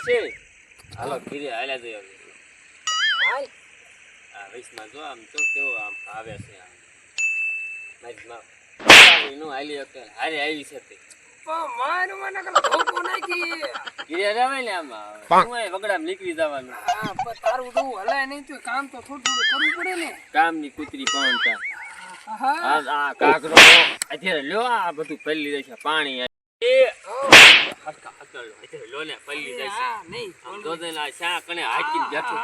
છે હાલો ઘીરે હાલ્યા જઈએ હાલ આ વૈશમાં જો આમ તો કેવો આમ આવે છે આમ મારી માં નું હાલી કે હારે આવી છે તે મારું મને કલા ધોકો નાખી ઘીરે રહેવાય ને આમાં હું વગડામ નીકળી જવાનું હા પણ તારું તો હલાય નહીં તો કામ તો થોડું કરવું પડે ને કામની કૂતરી પહોંચતા હા આ કાકરો અત્યારે લ્યો આ બધું પલ્લી જાય છે પાણી એ હટકા હટલો અત્યારે લો ને પલ્લી જાય છે હા નહીં આમ દોધેલા શા કણે હાકીને બેઠો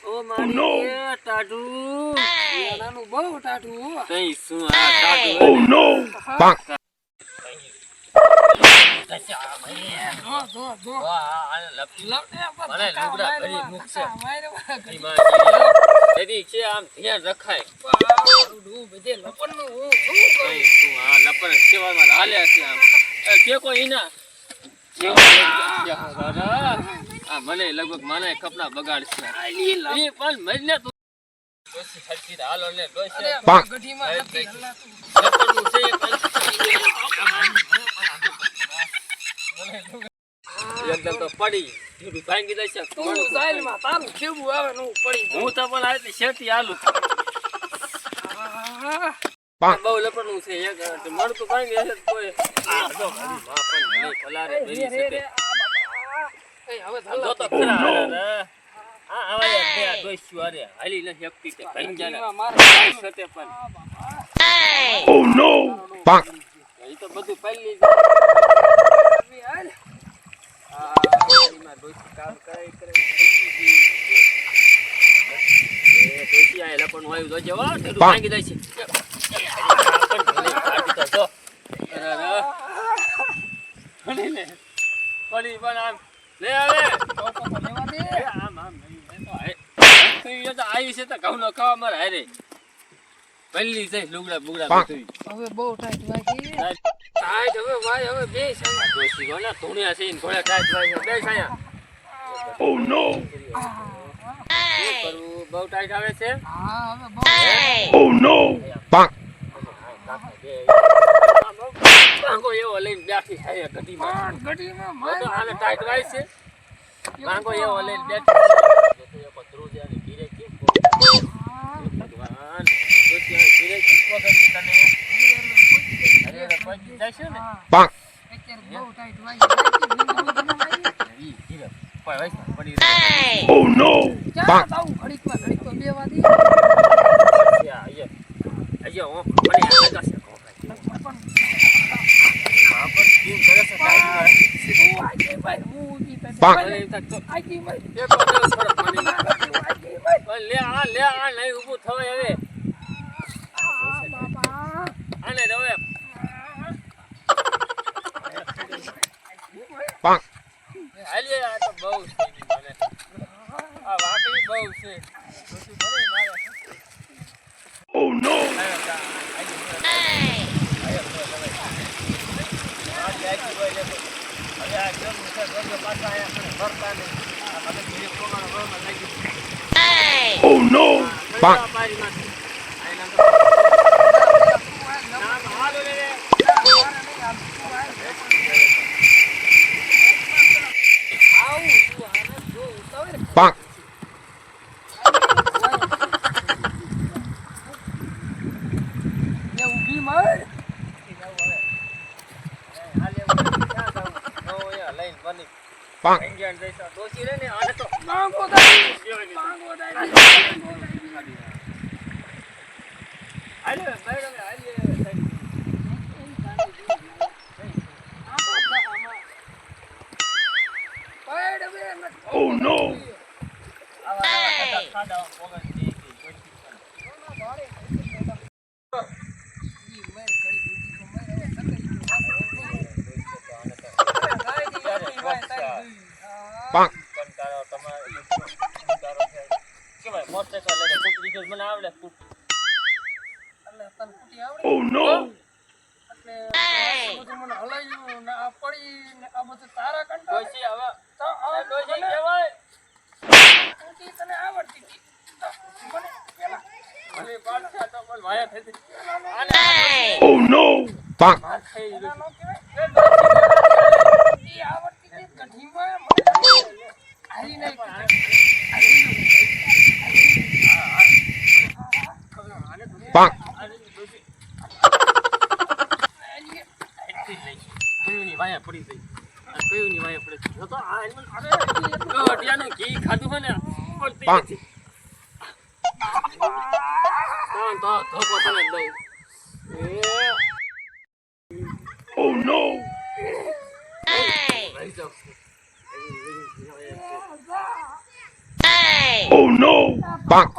ઓ મારી ટાટુ નાનું બહુ ટાટુ કઈ શું આ ટાટુ Oh no! Bonk! જો મને લુગડા ભરી મૂકશે તેથી છે આમ ધ્યાન રખાય બધે લપનનું હું કઈ શું આ લપન સેવામાં હાલે છે આમ કે કોઈ ના આ મને લગભગ મને કપડા બગાડશે એ પણ મરને તું દોશી ખર્ચી હાલો ને દોશી Bonk! ગઢીમાં નથી હલાતું લપનનું છે એકદમ તો પડી ધીરું ભાંગી દે છે તું સાઈલમાં તારું કેવું આવે ને હું પડી હું તો પણ આ શેતી હાલું બહુ લપડનું છે એક મળતું ભાંગી હશે કોઈ આ જો મારી માં પણ મને પલારે બેરી છે હવે જો તો ખરા આ આવા બે દોસ્યું અરે હાલી ન શકતી તે ભંજાના મારા સતે પણ Oh no! Bonk! એ તો બધું પહેલી હાલ માં દોસ્તી કામ કરાય કરે એ દોસ્તી આયલા પણ હોય જો જો ધીરું ભાંગી દે છે પડી પણ આમ લે આવે આમ આમ તો આવી છે તો ઘઉં નો ખાવા મારે હારે પહેલી છે લુગડા બુગડા બધું હવે બહુ ટાઈટ વાગી ટાઈટ હવે ભાઈ હવે બે સાયા દોસ્તી ગોના ધોણિયા છે ને ઘોડા ટાઈટ વાય બે સાયા Oh no! શું કરવું બહુ ટાઈટ આવે છે હા હવે બહુ Oh no! Bonk! માંગો એવો લઈને બેઠી છે ગઢીમાં ગઢીમાં તો આને ટાઈટ વાય છે માંગો એવો લઈને બેઠી છે પથરો જે આને ઘીરે કે ભગવાન તો ત્યાં ઘીરે કે વગર તને અરે રપાજી જશે ને Bonk! અત્યારે બહુ ટાઈટ વાગી ઈ ઘીરે પડી Oh no! ક્યાં Bonk! તાવું ઘડીકમાં ઘડીક તો બે વાદી રહ્યા અయ్యో મને લાગા છે માં પર કેમ કરે છે આજી ભાઈ હું ઊભી થતી Bonk! આજી ભાઈ એક વખત થોડો મને આજી ભાઈ લે આ નહીં ઊભું થવાય હવે બાબા આને હવે Bonk! હાલીએ આ તો બહુ છે મને આ વાકડી બહુ છે પછી ભલે મારે Oh no! Oh no! Bonk! Bonk! એ ઊભી મર Bonk! દોશી રે ને આને તો માંગો દાઈ હાલે ભાઈ હાલે Oh no! Bonk! Oh no! મને હલાયું ને આ પડી ને આ બધું તારા કંટા દોશી હવે તો આ દોશી કહેવાય ઊંચી તને આવડતી હતી. તો મને પેલા મને પાછા તો પણ વાયા થઈ Oh no! Bonk! માર ખાઈ પેલા નો કહેવાય. એ આવડતી હતી ગઢીમાં મને હાલી નહીં. bonk, કયુંની વાયા પડી ગઈ. આ કયુંની વાયા પડી ગઈ. જો તો આ એનું અરે અટિયાનું ઘી ખાધું હોય ને પડતી bonk, નથી. તો ધોકો તને દઉં. oh no, રહી જાઉં. oh no, bonk,